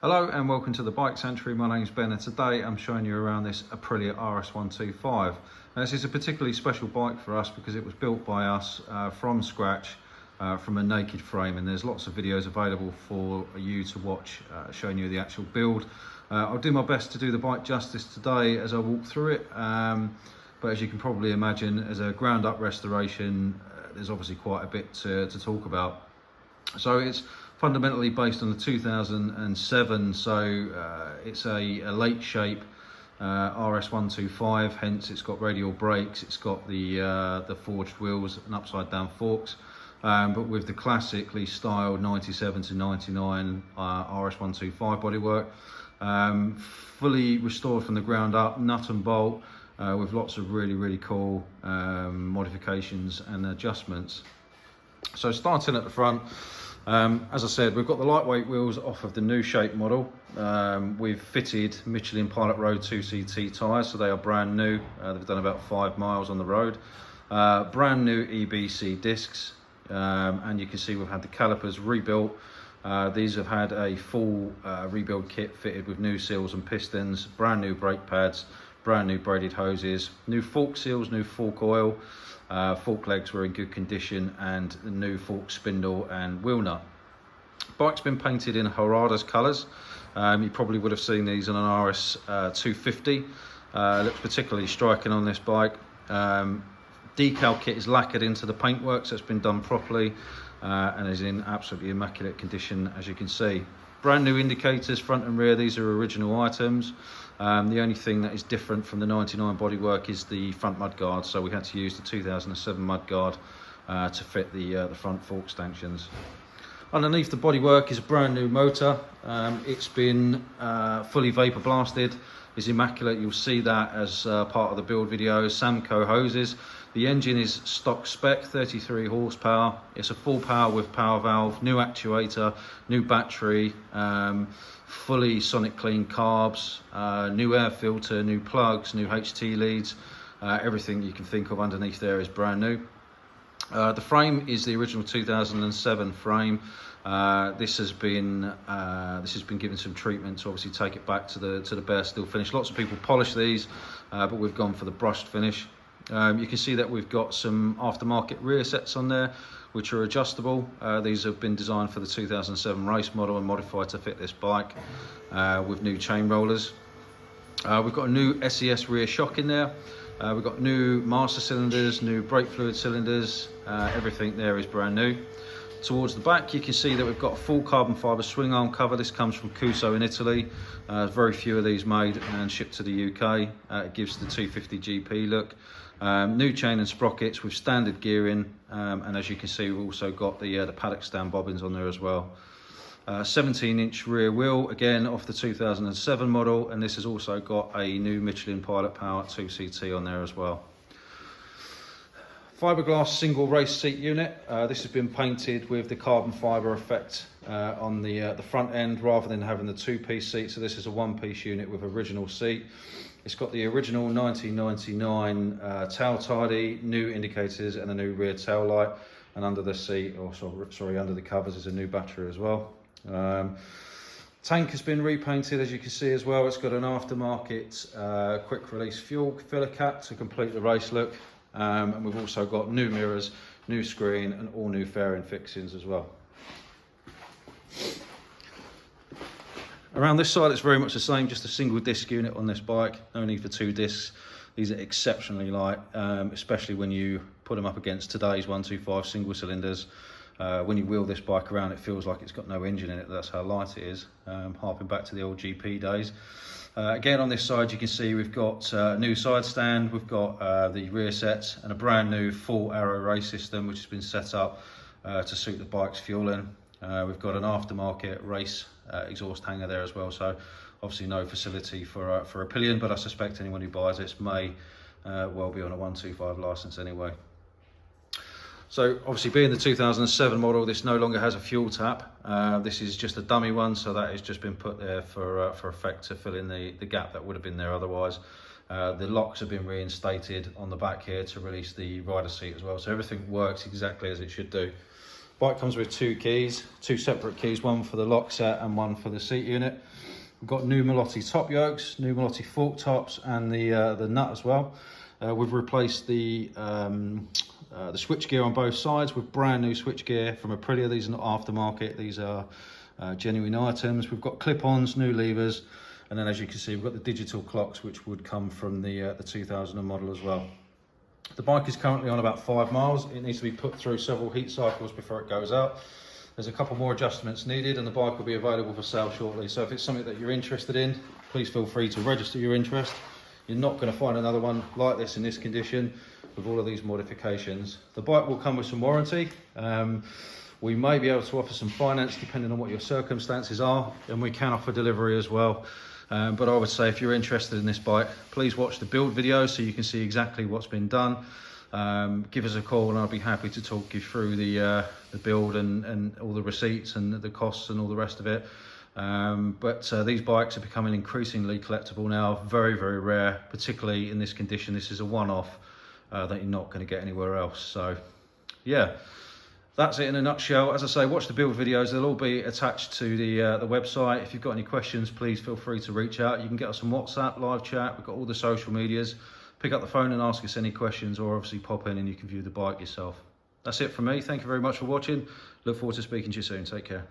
Hello and welcome to the Bike Sanctuary. My name's Ben and today I'm showing you around this Aprilia RS125. Now, this is a particularly special bike for us because it was built by us from scratch from a naked frame, and there's lots of videos available for you to watch showing you the actual build. I'll do my best to do the bike justice today as I walk through it, but as you can probably imagine, as a ground up restoration there's obviously quite a bit to talk about. So it's fundamentally based on the 2007, so it's a late shape RS125, hence it's got radial brakes, it's got the forged wheels and upside down forks, but with the classically styled 97 to 99 RS125 bodywork, fully restored from the ground up, nut and bolt, with lots of really cool modifications and adjustments. So starting at the front, as I said, we've got the lightweight wheels off of the new shape model. We've fitted Michelin Pilot Road 2CT tyres, so they are brand new. They've done about 5 miles on the road. Brand new EBC discs, and you can see we've had the calipers rebuilt. These have had a full rebuild kit fitted with new seals and pistons, brand new brake pads, brand new braided hoses, new fork seals, new fork oil. Fork legs were in good condition, and the new fork spindle and wheel nut. Bike's been painted in Harada's colours. You probably would have seen these on an RS250. Looks particularly striking on this bike. Decal kit is lacquered into the paintwork, so it's been done properly and is in absolutely immaculate condition, as you can see. Brand new indicators front and rear. These are original items. The only thing that is different from the 99 bodywork is the front mudguard, so we had to use the 2007 mudguard to fit the front fork stanchions. Underneath the bodywork is a brand new motor. It's been fully vapor blasted. It's immaculate. You'll see that as part of the build video. Samco hoses. The engine is stock spec, 33 horsepower. It's a full power with power valve, new actuator, new battery, fully sonic clean carbs, new air filter, new plugs, new HT leads. Everything you can think of underneath there is brand new. The frame is the original 2007 frame. This has been given some treatment to obviously take it back to the bare steel finish. Lots of people polish these, but we've gone for the brushed finish. You can see that we've got some aftermarket rear sets on there, which are adjustable. These have been designed for the 2007 race model and modified to fit this bike with new chain rollers. We've got a new SES rear shock in there. We've got new master cylinders, new brake fluid cylinders. Everything there is brand new. Towards the back, you can see that we've got a full carbon fibre swing arm cover. This comes from Cuso in Italy. Very few of these made and shipped to the UK. It gives the 250 GP look. New chain and sprockets with standard gearing, and as you can see, we've also got the paddock stand bobbins on there as well. 17-inch rear wheel, again off the 2007 model, and this has also got a new Michelin Pilot Power 2CT on there as well. Fiberglass single race seat unit. This has been painted with the carbon fibre effect on the front end rather than having the two-piece seat. So this is a one-piece unit with original seat. It's got the original 1999 tail tidy, new indicators and a new rear tail light. And under the seat, or sorry, under the covers is a new battery as well. Tank has been repainted, as you can see as well. It's got an aftermarket quick release fuel filler cap to complete the race look. And we've also got new mirrors, new screen and all new fairing fixings as well. Around this side it's very much the same, just a single disc unit on this bike, no need for 2 discs. These are exceptionally light, especially when you put them up against today's 125 single cylinders. When you wheel this bike around it feels like it's got no engine in it, that's how light it is, harping back to the old GP days. Again, on this side you can see we've got a new side stand, we've got the rear sets and a brand new full aero race system which has been set up to suit the bike's fueling. We've got an aftermarket race exhaust hanger there as well, so obviously no facility for a pillion, but I suspect anyone who buys this may well be on a 125 licence anyway. So obviously being the 2007 model, this no longer has a fuel tap. This is just a dummy one, so that has just been put there for effect to fill in the gap that would have been there otherwise. The locks have been reinstated on the back here to release the rider seat as well, so everything works exactly as it should do. Bike comes with 2 keys, 2 separate keys, one for the lock set and one for the seat unit. We've got new Mellotti top yokes, new Mellotti fork tops, and the nut as well. We've replaced the switch gear on both sides with brand new switch gear from Aprilia. These are not aftermarket, these are genuine items. We've got clip-ons, new levers, and then as you can see, we've got the digital clocks, which would come from the 2000 model as well. The bike is currently on about 5 miles. It needs to be put through several heat cycles before it goes out. There's a couple more adjustments needed, and the bike will be available for sale shortly. So if it's something that you're interested in, please feel free to register your interest. You're not going to find another one like this in this condition with all of these modifications. The bike will come with some warranty. We may be able to offer some finance depending on what your circumstances are, and we can offer delivery as well. But I would say if you're interested in this bike, please watch the build video so you can see exactly what's been done. Give us a call and I'll be happy to talk you through the build and all the receipts and the costs and all the rest of it. But these bikes are becoming increasingly collectible now, very, very rare, particularly in this condition. This is a one-off that you're not going to get anywhere else. So yeah, that's it in a nutshell. As I say, watch the build videos. They'll all be attached to the website. If you've got any questions, please feel free to reach out. You can get us on WhatsApp, live chat. We've got all the social medias. Pick up the phone and ask us any questions, or obviously pop in and you can view the bike yourself. That's it from me. Thank you very much for watching. Look forward to speaking to you soon. Take care.